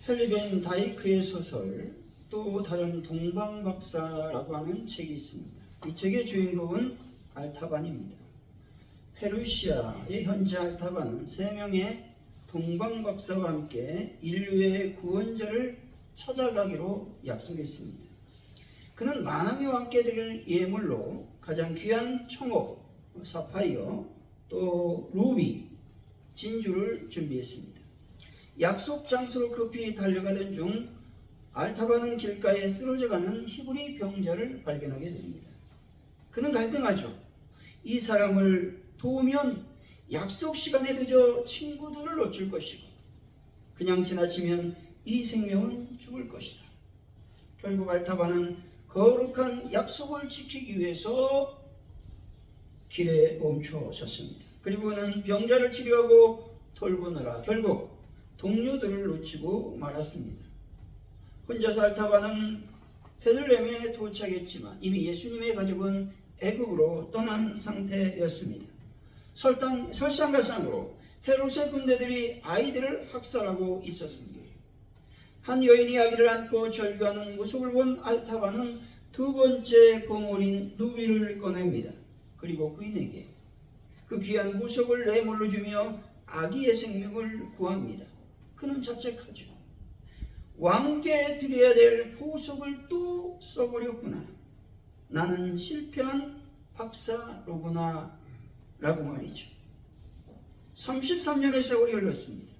헨리 다이크의 소설 또 다른 동방박사라고 하는 책이 있습니다. 이 책의 주인공은 알타반입니다. 페르시아의 현지 알타반은 3명의 동방박사와 함께 인류의 구원자를 찾아가기로 약속했습니다. 그는 만왕의 왕께 드릴 예물로 가장 귀한 청옥, 사파이어, 또 루비, 진주를 준비했습니다. 약속 장소로 급히 달려가던 중 알타반은 길가에 쓰러져가는 히브리 병자를 발견하게 됩니다. 그는 갈등하죠. 이 사람을 도우면 약속 시간에 늦어 친구들을 놓칠 것이고 그냥 지나치면 이 생명은 죽을 것이다. 결국 알타반은 거룩한 약속을 지키기 위해서 길에 멈춰 섰습니다. 그리고 그는 병자를 치료하고 돌보느라 결국 동료들을 놓치고 말았습니다. 혼자서 알타반은 베들레헴에 도착했지만 이미 예수님의 가족은 애굽으로 떠난 상태였습니다. 설상가상으로 헤롯의 군대들이 아이들을 학살하고 있었습니다. 한 여인이 아기를 안고 절규하는 모습을 본 알타반은 두 번째 보물인 누비를 꺼냅니다. 그리고 부인에게 그 귀한 보석을 뇌물로 주며 아기의 생명을 구합니다. 그는 자책하죠. 왕께 드려야 될 보석을 또 써버렸구나. 나는 실패한 박사로구나 라고 말이죠. 33년의 세월이 흘렀습니다.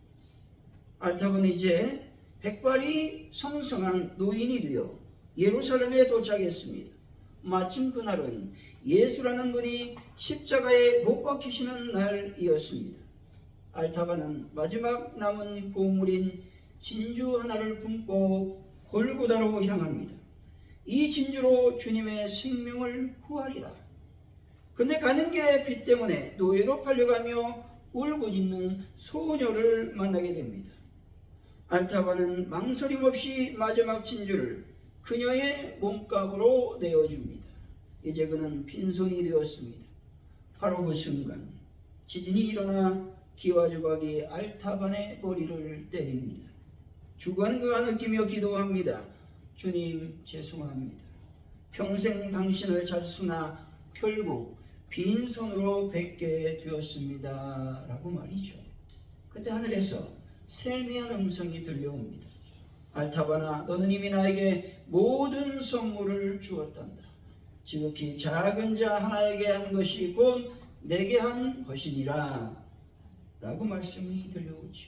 알타반은 이제 백발이 성성한 노인이 되어 예루살렘에 도착했습니다. 마침 그날은 예수라는 분이 십자가에 못 박히시는 날이었습니다. 알타반은 마지막 남은 보물인 진주 하나를 품고 골고다로 향합니다. 이 진주로 주님의 생명을 구하리라. 근데 가는 길에 비 때문에 노예로 팔려가며 울고 있는 소녀를 만나게 됩니다. 알타반은 망설임 없이 마지막 진주를 그녀의 몸값으로 내어줍니다. 이제 그는 빈손이 되었습니다. 바로 그 순간 지진이 일어나 기와 조각이 알타반의 머리를 때립니다. 죽어가는 그가 느끼며 기도합니다. 주님 죄송합니다. 평생 당신을 찾았으나 결국 빈손으로 뵙게 되었습니다. 라고 말이죠. 그때 하늘에서 세미한 음성이 들려옵니다. 알타반아, 너는 이미 나에게 모든 선물을 주었단다. 지극히 작은 자 하나에게 한 것이 곧 내게 한 것이니라. 라고 말씀이 들려오죠.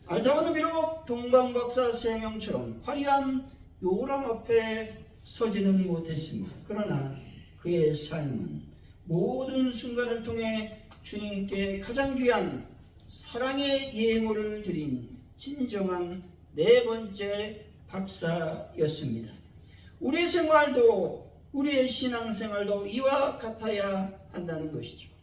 알타반은 비록 동방박사 3명처럼 화려한 요람 앞에 서지는 못했습니다. 그러나 그의 삶은 모든 순간을 통해 주님께 가장 귀한 사랑의 예물을 드린 진정한 4번째 박사였습니다. 우리의 생활도 우리의 신앙생활도 이와 같아야 한다는 것이죠.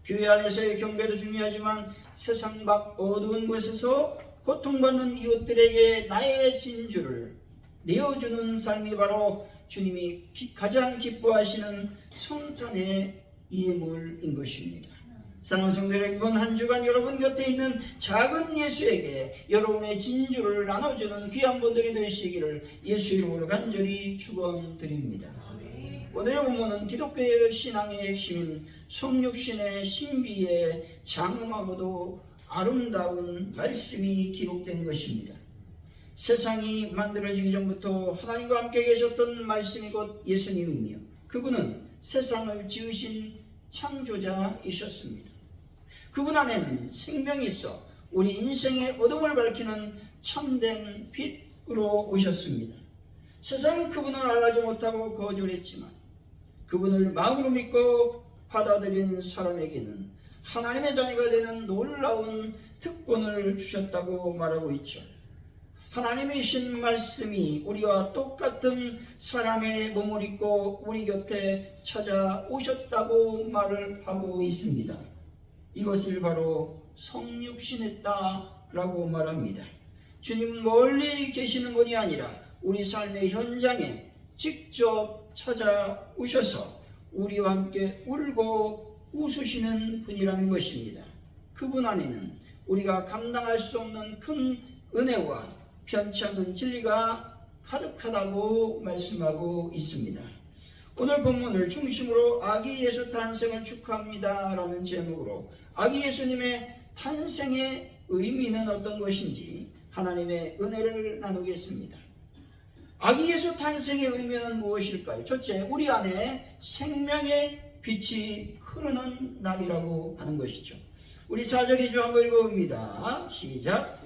교회 안에서의 경배도 중요하지만 세상 밖 어두운 곳에서 고통받는 이웃들에게 나의 진주를 내어주는 삶이 바로 주님이 가장 기뻐하시는 성탄의 예물인 것입니다. 사랑하는 성도 여러분, 이번 한 주간 여러분 곁에 있는 작은 예수에게 여러분의 진주를 나눠주는 귀한 분들이 되시기를 예수 이름으로 간절히 축원드립니다. 오늘의 본문은 기독교의 신앙의 핵심인 성육신의 신비에 장엄하고도 아름다운 말씀이 기록된 것입니다. 세상이 만들어지기 전부터 하나님과 함께 계셨던 말씀이 곧 예수님이며 그분은 세상을 지으신 창조자이셨습니다. 그분 안에는 생명이 있어 우리 인생의 어둠을 밝히는 참된 빛으로 오셨습니다. 세상은 그분을 알아지 못하고 거절했지만 그분을 마음으로 믿고 받아들인 사람에게는 하나님의 자녀가 되는 놀라운 특권을 주셨다고 말하고 있죠. 하나님이신 말씀이 우리와 똑같은 사람의 몸을 입고 우리 곁에 찾아오셨다고 말을 하고 있습니다. 이것을 바로 성육신했다라고 말합니다. 주님은 멀리 계시는 분이 아니라 우리 삶의 현장에 직접 찾아오셔서 우리와 함께 울고 웃으시는 분이라는 것입니다. 그분 안에는 우리가 감당할 수 없는 큰 은혜와 편치 않는 진리가 가득하다고 말씀하고 있습니다. 오늘 본문을 중심으로 아기 예수 탄생을 축하합니다 라는 제목으로 아기 예수님의 탄생의 의미는 어떤 것인지 하나님의 은혜를 나누겠습니다. 아기 예수 탄생의 의미는 무엇일까요? 첫째, 우리 안에 생명의 빛이 흐르는 날이라고 하는 것이죠. 우리 4절 2절 한번 읽어봅니다. 시작.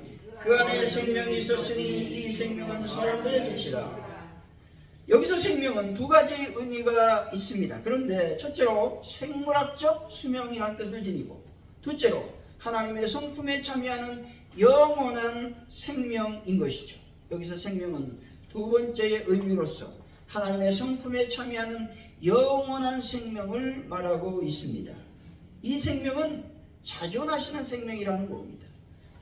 그 안에 생명이 있었으니 이 생명은 사람들의 빛이라. 여기서 생명은 두 가지 의미가 있습니다. 그런데 첫째로 생물학적 수명이라는 뜻을 지니고, 둘째로 하나님의 성품에 참여하는 영원한 생명인 것이죠. 여기서 생명은 두 번째의 의미로서 하나님의 성품에 참여하는 영원한 생명을 말하고 있습니다. 이 생명은 자존하시는 생명이라는 겁니다.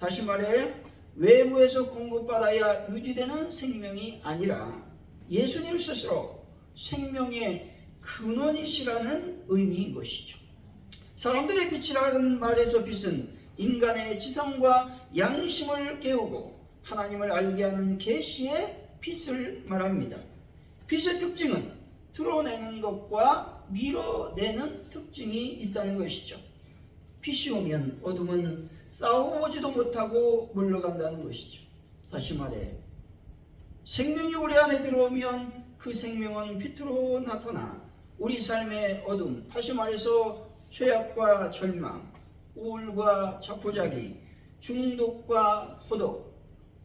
다시 말해 외부에서 공급받아야 유지되는 생명이 아니라 예수님 스스로 생명의 근원이시라는 의미인 것이죠. 사람들의 빛이라는 말에서 빛은 인간의 지성과 양심을 깨우고 하나님을 알게 하는 계시의 빛을 말합니다. 빛의 특징은 드러내는 것과 밀어내는 특징이 있다는 것이죠. 빛이 오면 어둠은 싸워보지도 못하고 물러간다는 것이죠. 다시 말해 생명이 우리 안에 들어오면 그 생명은 빛으로 나타나 우리 삶의 어둠, 다시 말해서 죄악과 절망, 우울과 자포자기, 중독과 고독,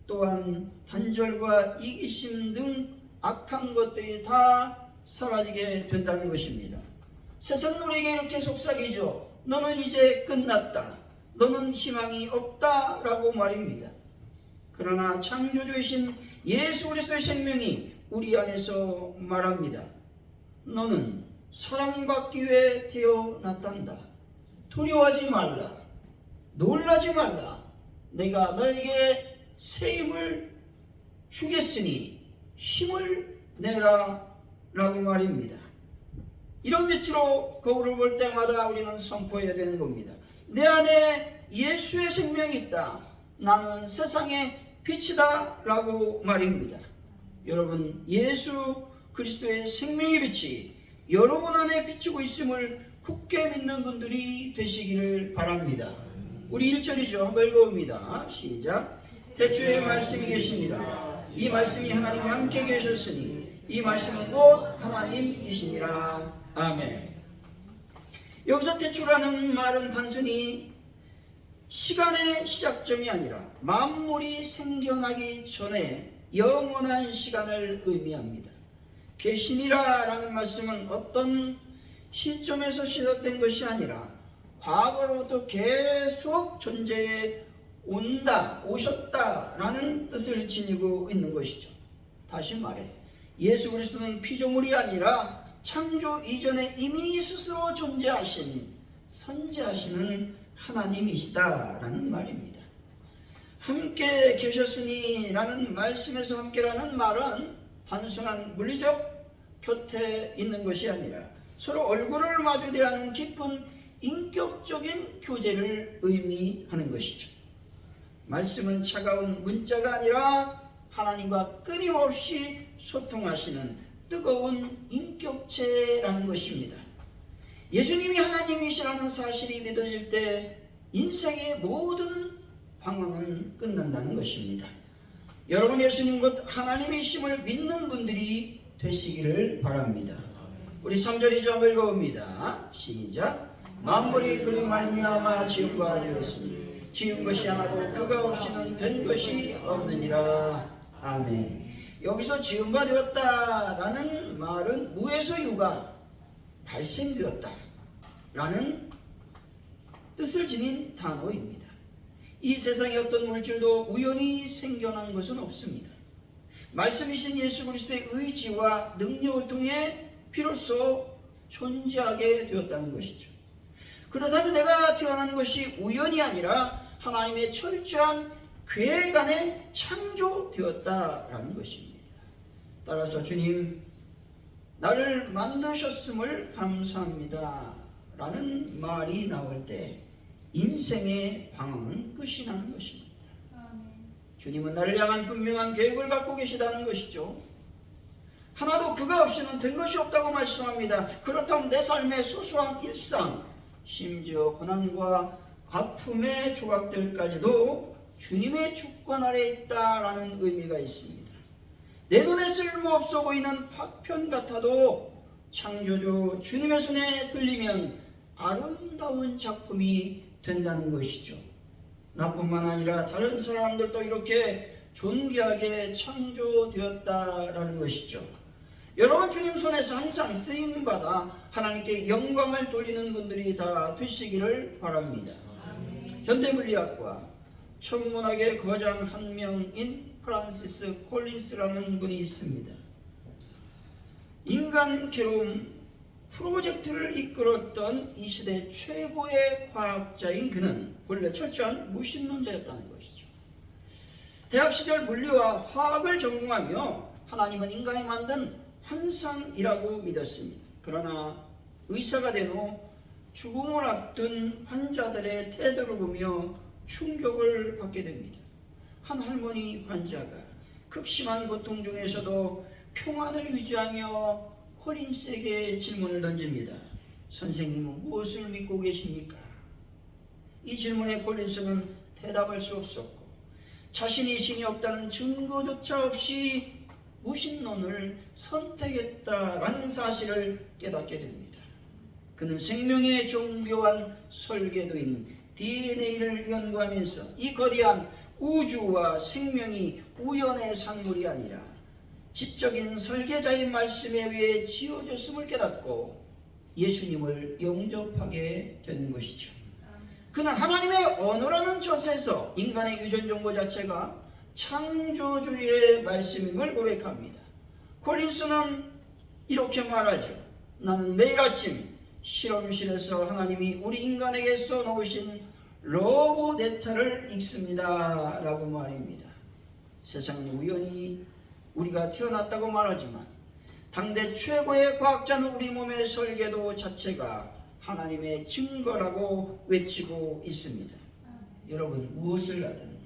또한 단절과 이기심 등 악한 것들이 다 사라지게 된다는 것입니다. 세상은 우리에게 이렇게 속삭이죠. 너는 이제 끝났다. 너는 희망이 없다 라고 말입니다. 그러나 창조주이신 예수 그리스도의 생명이 우리 안에서 말합니다. 너는 사랑받기 위해 태어났단다. 두려워하지 말라. 놀라지 말라. 내가 너에게 새 힘을 주겠으니 힘을 내라 라고 말입니다. 이런 빛으로 거울을 볼 때마다 우리는 선포해야 되는 겁니다. 내 안에 예수의 생명이 있다. 나는 세상의 빛이다 라고 말입니다. 여러분, 예수 그리스도의 생명의 빛이 여러분 안에 비추고 있음을 굳게 믿는 분들이 되시기를 바랍니다. 우리 1절이죠. 한번 읽어봅니다. 시작. 태초에 말씀이 계십니다. 이 말씀이 하나님과 함께 계셨으니 이 말씀은 곧 하나님이시니라. 아멘. 여기서 태초라는 말은 단순히 시간의 시작점이 아니라 만물이 생겨나기 전에 영원한 시간을 의미합니다. 계시니라라는 말씀은 어떤 시점에서 시작된 것이 아니라 과거로부터 계속 존재해 온다, 오셨다라는 뜻을 지니고 있는 것이죠. 다시 말해 예수 그리스도는 피조물이 아니라 창조 이전에 이미 스스로 존재하신 선지하시는 하나님이시다라는 말입니다. 함께 계셨으니 라는 말씀에서 함께라는 말은 단순한 물리적 곁에 있는 것이 아니라 서로 얼굴을 마주 대하는 깊은 인격적인 교제를 의미하는 것이죠. 말씀은 차가운 문자가 아니라 하나님과 끊임없이 소통하시는 뜨거운 인격체라는 것입니다. 예수님이 하나님이시라는 사실이 믿어질 때 인생의 모든 방황은 끝난다는 것입니다. 여러분, 예수님 곧 하나님이심을 믿는 분들이 되시기를 바랍니다. 우리 3절이죠. 한번 읽어봅니다. 시작. 만물이 그로 말미암아 지은 바 되었으니 지은 것이 하나도 그가 없이는 된 것이 없느니라. 아멘. 여기서 지은 바 되었다라는 말은 무에서 유가 발생되었다 라는 뜻을 지닌 단어입니다. 이 세상의 어떤 물질도 우연히 생겨난 것은 없습니다. 말씀이신 예수 그리스도의 의지와 능력을 통해 비로소 존재하게 되었다는 것이죠. 그렇다면 내가 태어난 것이 우연이 아니라 하나님의 철저한 계획 안에 창조되었다라는 것입니다. 따라서 주님, 나를 만드셨음을 감사합니다 라는 말이 나올 때 인생의 방황은 끝이 나는 것입니다. 주님은 나를 향한 분명한 계획을 갖고 계시다는 것이죠. 하나도 그가 없이는 된 것이 없다고 말씀합니다. 그렇다면 내 삶의 소소한 일상, 심지어 고난과 아픔의 조각들까지도 주님의 주권 아래 있다라는 의미가 있습니다. 내 눈에 쓸모없어 보이는 파편 같아도 창조주 주님의 손에 들리면 아름다운 작품이 된다는 것이죠. 나뿐만 아니라 다른 사람들도 이렇게 존귀하게 창조되었다라는 것이죠. 여러분, 주님 손에서 항상 쓰임받아 하나님께 영광을 돌리는 분들이 다 되시기를 바랍니다. 현대물리학과 천문학의 거장 한 명인 프란시스 콜린스라는 분이 있습니다. 인간 괴로움 프로젝트를 이끌었던 이 시대 최고의 과학자인 그는 본래 철저한 무신론자였다는 것이죠. 대학 시절 물리와 화학을 전공하며 하나님은 인간이 만든 환상이라고 믿었습니다. 그러나 의사가 된 후 죽음을 앞둔 환자들의 태도를 보며 충격을 받게 됩니다. 한 할머니 환자가 극심한 고통 중에서도 평안을 유지하며 콜린스에게 질문을 던집니다. 선생님은 무엇을 믿고 계십니까? 이 질문에 콜린스는 대답할 수 없었고 자신이 신이 없다는 증거조차 없이 무신론을 선택했다라는 사실을 깨닫게 됩니다. 그는 생명의 정교한 설계도인 DNA를 연구하면서 이 거대한 우주와 생명이 우연의 산물이 아니라 지적인 설계자의 말씀에 의해 지어졌음을 깨닫고 예수님을 영접하게 되는 것이죠. 그는 하나님의 언어라는 젖에서 인간의 유전 정보 자체가 창조주의 말씀임을 고백합니다. 콜린스는 이렇게 말하죠. 나는 매일 아침 실험실에서 하나님이 우리 인간에게 써놓으신 러브레터를 읽습니다 라고 말입니다. 세상은 우연히 우리가 태어났다고 말하지만 당대 최고의 과학자는 우리 몸의 설계도 자체가 하나님의 증거라고 외치고 있습니다. 여러분, 무엇을 하든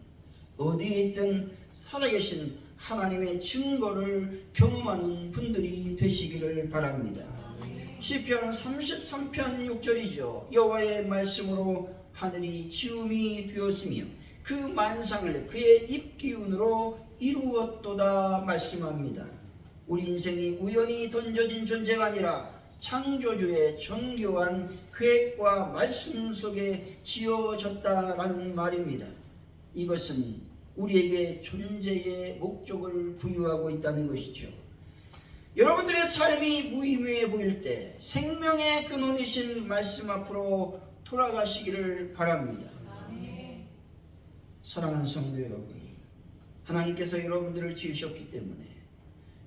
어디에 있든 살아계신 하나님의 증거를 경험하는 분들이 되시기를 바랍니다. 시편 33편 6절이죠. 여호와의 말씀으로 하늘이 지음이 되었으며 그 만상을 그의 입기운으로 이루었도다 말씀합니다. 우리 인생이 우연히 던져진 존재가 아니라 창조주의 정교한 계획과 말씀 속에 지어졌다라는 말입니다. 이것은 우리에게 존재의 목적을 부여하고 있다는 것이죠. 여러분들의 삶이 무의미해 보일 때 생명의 근원이신 말씀 앞으로 돌아가시기를 바랍니다. 사랑하는 성도 여러분, 하나님께서 여러분들을 지으셨기 때문에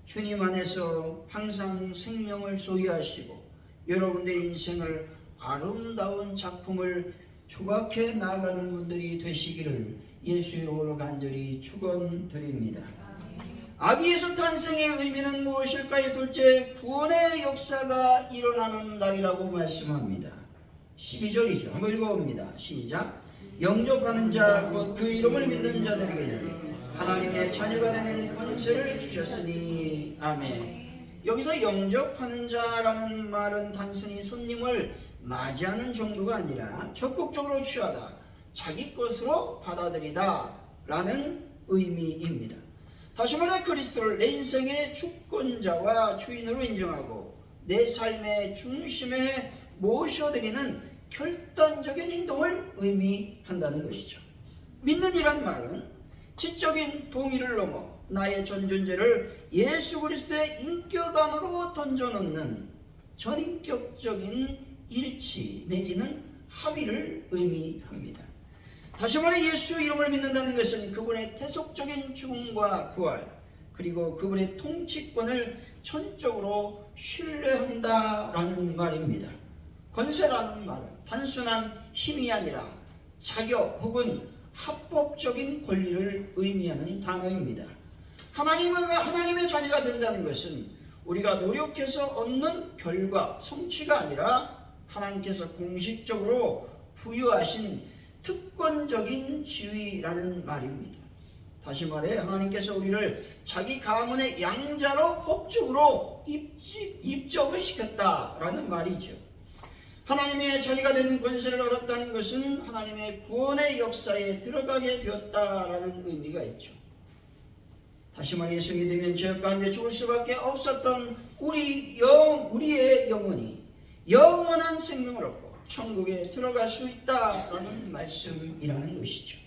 주님 안에서 항상 생명을 소유하시고 여러분들의 인생을 아름다운 작품을 조각해 나가는 분들이 되시기를 예수 이름으로 간절히 축원드립니다. 아기에서 탄생의 의미는 무엇일까요? 둘째, 구원의 역사가 일어나는 날이라고 말씀합니다. 12절이죠. 한번 읽어봅니다. 시작. 영접하는 자 곧 그 이름을 믿는 자들에게는 하나님의 자녀가 되는 권세를 주셨으니 아멘. 여기서 영접하는 자라는 말은 단순히 손님을 맞이하는 정도가 아니라 적극적으로 취하다, 자기 것으로 받아들이다 라는 의미입니다. 다시 말해 그리스도를 내 인생의 주권자와 주인으로 인정하고 내 삶의 중심에 모셔드리는 결단적인 행동을 의미한다는 것이죠. 믿는 이란 말은 지적인 동의를 넘어 나의 전 존재를 예수 그리스도의 인격 안으로 던져놓는 전인격적인 일치 내지는 합의를 의미합니다. 다시 말해 예수 이름을 믿는다는 것은 그분의 태속적인 죽음과 부활 그리고 그분의 통치권을 전적으로 신뢰한다라는 말입니다. 권세라는 말은 단순한 힘이 아니라 자격 혹은 합법적인 권리를 의미하는 단어입니다. 하나님의 자녀가 된다는 것은 우리가 노력해서 얻는 결과, 성취가 아니라 하나님께서 공식적으로 부여하신 특권적인 지위라는 말입니다. 다시 말해 하나님께서 우리를 자기 가문의 양자로 법적으로 입적을 시켰다라는 말이죠. 하나님의 자녀가 되는 권세를 얻었다는 것은 하나님의 구원의 역사에 들어가게 되었다라는 의미가 있죠. 다시 말해 예수님이 되면 죄 가운데 죽을 수밖에 없었던 우리의 영혼이 영원한 생명을 얻고 천국에 들어갈 수 있다라는 말씀이라는 것이죠.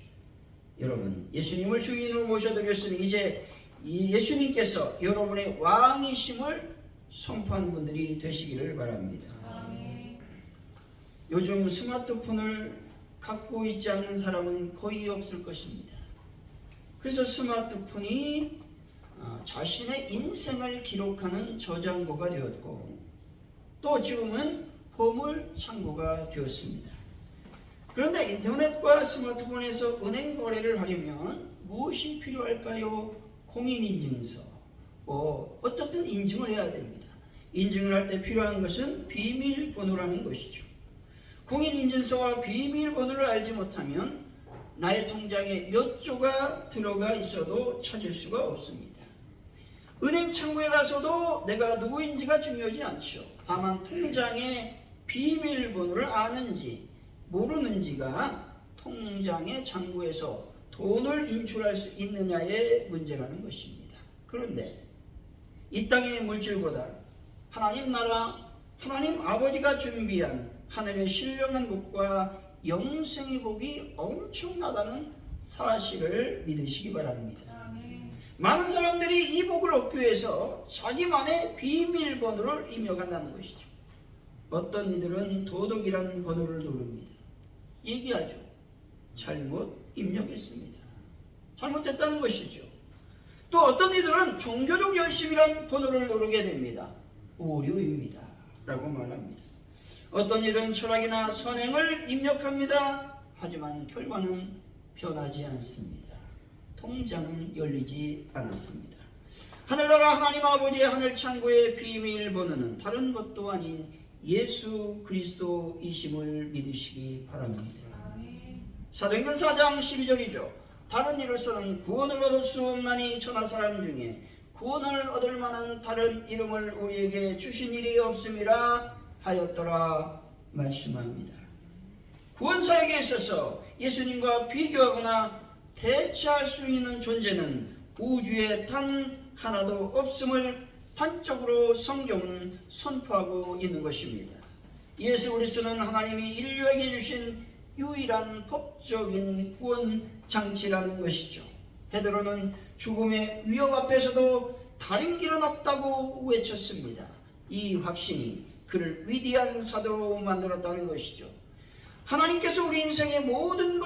여러분, 예수님을 주인으로 모셔드렸으니 이제 이 예수님께서 여러분의 왕이심을 선포하는 분들이 되시기를 바랍니다. 요즘 스마트폰을 갖고 있지 않는 사람은 거의 없을 것입니다. 그래서 스마트폰이 자신의 인생을 기록하는 저장고가 되었고 또 지금은 보물 창고가 되었습니다. 그런데 인터넷과 스마트폰에서 은행 거래를 하려면 무엇이 필요할까요? 공인인증서, 어떻든 인증을 해야 됩니다. 인증을 할 때 필요한 것은 비밀번호라는 것이죠. 공인인증서와 비밀번호를 알지 못하면 나의 통장에 몇 조가 들어가 있어도 찾을 수가 없습니다. 은행 창구에 가서도 내가 누구인지가 중요하지 않죠. 다만 통장의 비밀번호를 아는지 모르는지가 통장의 창구에서 돈을 인출할 수 있느냐의 문제라는 것입니다. 그런데 이 땅의 물질보다 하나님 나라, 하나님 아버지가 준비한 하늘의 신령한 복과 영생의 복이 엄청나다는 사실을 믿으시기 바랍니다. 많은 사람들이 이 복을 얻기 위해서 자기만의 비밀번호를 입력한다는 것이죠. 어떤 이들은 도덕이라는 번호를 누릅니다. 얘기하죠. 잘못 입력했습니다. 잘못됐다는 것이죠. 또 어떤 이들은 종교적 열심이라는 번호를 누르게 됩니다. 오류입니다 라고 말합니다. 어떤 이들은 철학이나 선행을 입력합니다. 하지만 결과는 변하지 않습니다. 통장은 열리지 않았습니다. 하늘나라 하나님 아버지의 하늘 창고의 비밀번호는 다른 것도 아닌 예수 그리스도이심을 믿으시기 바랍니다. 사도행전 4장 12절이죠. 다른 이로서는 구원을 얻을 수 없나니 천하 사람 중에 구원을 얻을 만한 다른 이름을 우리에게 주신 일이 없음이라 하였더라 말씀합니다. 구원사에게 있어서 예수님과 비교하거나 대체할 수 있는 존재는 우주에 단 하나도 없음을 단적으로 성경은 선포하고 있는 것입니다. 예수 그리스도는 하나님이 인류에게 주신 유일한 법적인 구원 장치라는 것이죠. 베드로는 죽음의 위협 앞에서도 다른 길은 없다고 외쳤습니다. 이 확신이 그를 위대한 사도로 만들었다는 것이죠. 하나님께서 우리 인생의 모든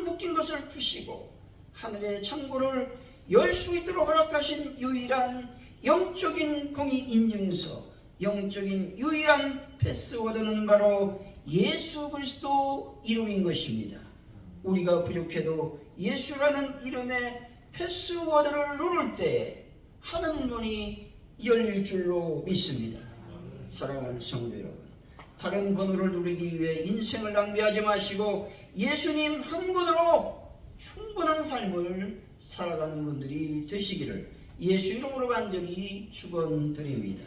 묶인 것을 푸시고 하늘의 창고를 열 수 있도록 허락하신 유일한 영적인 공인인증서, 영적인 유일한 패스워드는 바로 예수 그리스도 이름인 것입니다. 우리가 부족해도 예수라는 이름의 패스워드를 누를 때 하는 문이 열릴 줄로 믿습니다. 사랑하는 성도 여러분, 다른 번호를 누리기 위해 인생을 낭비하지 마시고 예수님 한 분으로 충분한 삶을 살아가는 분들이 되시기를 예수 이름으로 간절히 축원드립니다.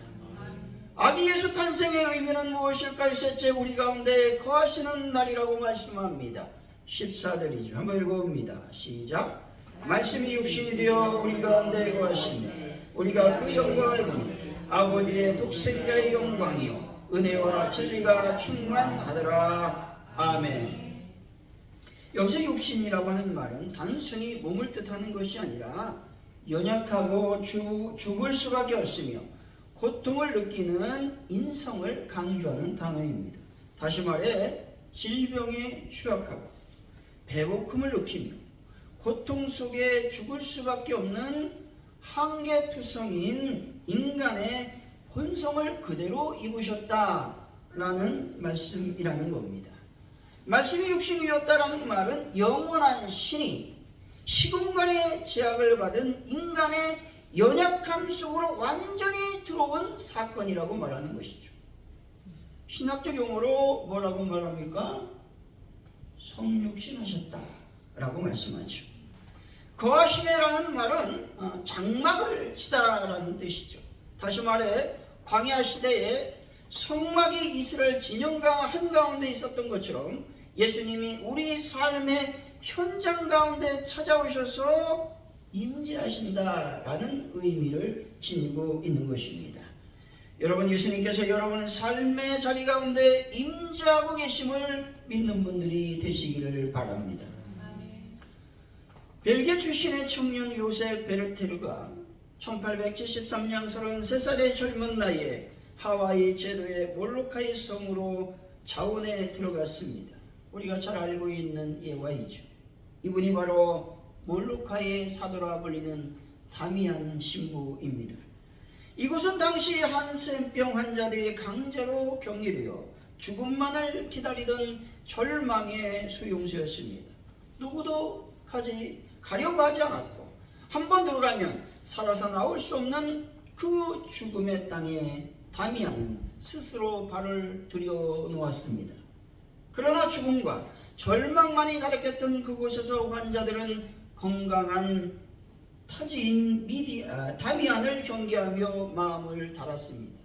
아기 예수 탄생의 의미는 무엇일까요? 셋째, 우리 가운데 거하시는 날이라고 말씀합니다. 14절이죠. 한번 읽어봅니다. 시작. 말씀이 육신이 되어 우리 가운데 거하시네. 우리가 그 영광을 보니 아버지의 독생자의 영광이요 은혜와 진리가 충만하더라. 아멘. 여기서 육신이라고 하는 말은 단순히 몸을 뜻하는 것이 아니라 연약하고 죽을 수밖에 없으며 고통을 느끼는 인성을 강조하는 단어입니다. 다시 말해 질병에 취약하고 배고픔을 느끼며 고통 속에 죽을 수밖에 없는 한계투성인 인간의 본성을 그대로 입으셨다라는 말씀이라는 겁니다. 말씀이 육신이었다라는 말은 영원한 신이 시공간의 제약을 받은 인간의 연약함 속으로 완전히 들어온 사건이라고 말하는 것이죠. 신학적 용어로 뭐라고 말합니까? 성육신하셨다라고 말씀하죠. 거하심이라는 말은 장막을 치다라는 뜻이죠. 다시 말해 광야 시대에 성막이 이스라엘 진영과 한가운데 있었던 것처럼 예수님이 우리 삶의 현장 가운데 찾아오셔서 임재하신다라는 의미를 지니고 있는 것입니다. 여러분, 예수님께서 여러분의 삶의 자리 가운데 임재하고 계심을 믿는 분들이 되시기를 바랍니다. 벨기에 출신의 청년 요셉 베르테르가 1873년 33살의 젊은 나이에 하와이 제도의 몰로카이 성으로 자원에 들어갔습니다. 우리가 잘 알고 있는 예화이죠. 이분이 바로 몰로카이의 사도라 불리는 다미안 신부입니다. 이곳은 당시 한센병 환자들이 강제로 격리되어 죽음만을 기다리던 절망의 수용소였습니다. 누구도 가려고 하지 않았고 한 번 들어가면 살아서 나올 수 없는 그 죽음의 땅에 다미안은 스스로 발을 들여놓았습니다. 그러나 죽음과 절망만이 가득했던 그곳에서 환자들은 건강한 타지인 다미안을 경계하며 마음을 달았습니다.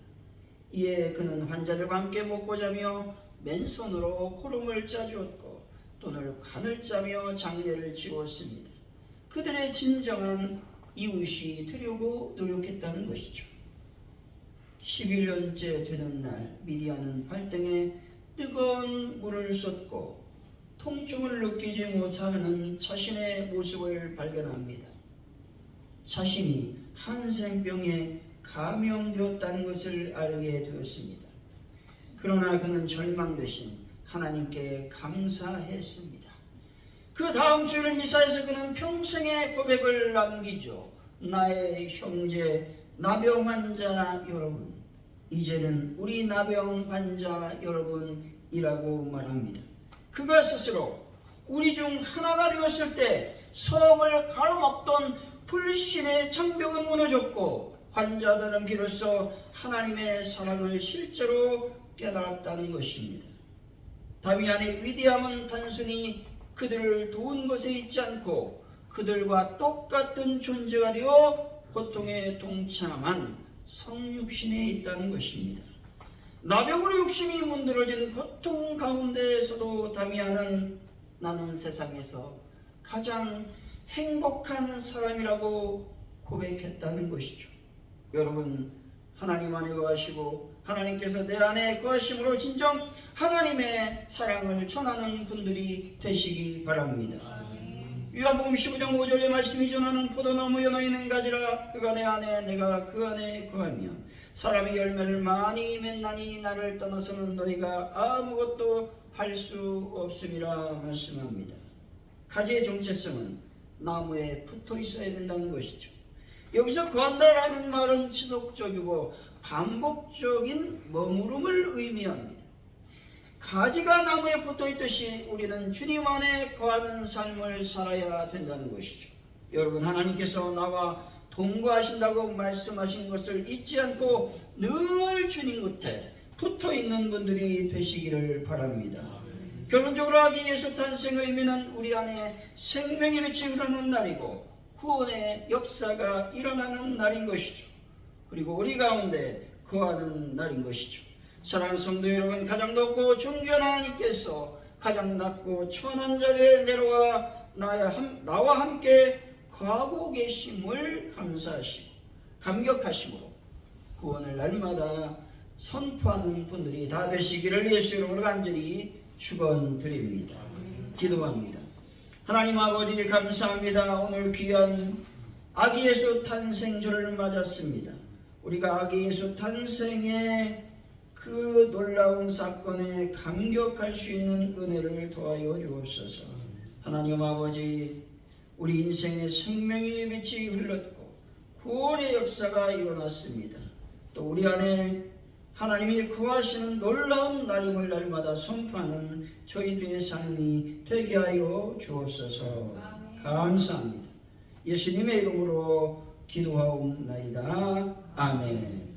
이에 그는 환자들과 함께 먹고 자며 맨손으로 코름을 짜주었고 또는 간을 짜며 장례를 지었습니다. 그들의 진정한 이웃이 되려고 노력했다는 것이죠. 11년째 되는 날 미디아는 발등에 뜨거운 물을 쏟고 통증을 느끼지 못하는 자신의 모습을 발견합니다. 자신이 한센병에 감염되었다는 것을 알게 되었습니다. 그러나 그는 절망 대신 하나님께 감사했습니다. 그 다음 주일 미사에서 그는 평생의 고백을 남기죠. 나의 형제 나병 환자 여러분, 이제는 우리 나병 환자 여러분이라고 말합니다. 그가 스스로 우리 중 하나가 되었을 때 섬을 가로막던 불신의 장벽은 무너졌고 환자들은 비로소 하나님의 사랑을 실제로 깨달았다는 것입니다. 다미안의 위대함은 단순히 그들을 도운 것에 있지 않고 그들과 똑같은 존재가 되어 고통에 동참한 성육신에 있다는 것입니다. 나병으로 육신이 문드러진 고통 가운데에서도 다미안은 나는 세상에서 가장 행복한 사람이라고 고백했다는 것이죠. 여러분, 하나님 안에 거하시고 하나님께서 내 안에 거하심으로 진정 하나님의 사랑을 전하는 분들이 되시기 바랍니다. 요한복음 15장 5절의 말씀이 전하는 포도나무 연하에는 가지라 그가 내 안에 내가 그 안에 거하면 사람이 열매를 많이 맺나니 나를 떠나서는 너희가 아무것도 할 수 없음이라 말씀합니다. 가지의 정체성은 나무에 붙어 있어야 된다는 것이죠. 여기서 거한다라는 말은 지속적이고 반복적인 머무름을 의미합니다. 가지가 나무에 붙어 있듯이 우리는 주님 안에 거하는 삶을 살아야 된다는 것이죠. 여러분, 하나님께서 나와 동거하신다고 말씀하신 것을 잊지 않고 늘 주님 곁에 붙어 있는 분들이 되시기를 바랍니다. 결론적으로 아기 예수 탄생의 의미는 우리 안에 생명의 빛이 흐르는 날이고 구원의 역사가 일어나는 날인 것이죠. 그리고 우리 가운데 거하는 날인 것이죠. 사랑하는 성도 여러분, 가장 높고 존귀한 하나님께서 가장 낮고 천한 자리에 내려와 나와 함께 거하고 계심을 감사하시고 감격하심으로 구원을 날마다 선포하는 분들이 다 되시기를 예수 이름으로 간절히 축원드립니다. 기도합니다. 하나님 아버지 감사합니다. 오늘 귀한 아기 예수 탄생주를 맞았습니다. 우리가 아기 예수 탄생의 그 놀라운 사건에 감격할 수 있는 은혜를 더하여 주옵소서. 하나님 아버지, 우리 인생의 생명의 빛이 흘렀고 구원의 역사가 일어났습니다. 또 우리 안에 하나님이 거하시는 놀라운 날임을 날마다 선포하는 저희들의 삶이 되게 하여 주옵소서. 감사합니다. 예수님의 이름으로 기도하옵나이다. 아멘.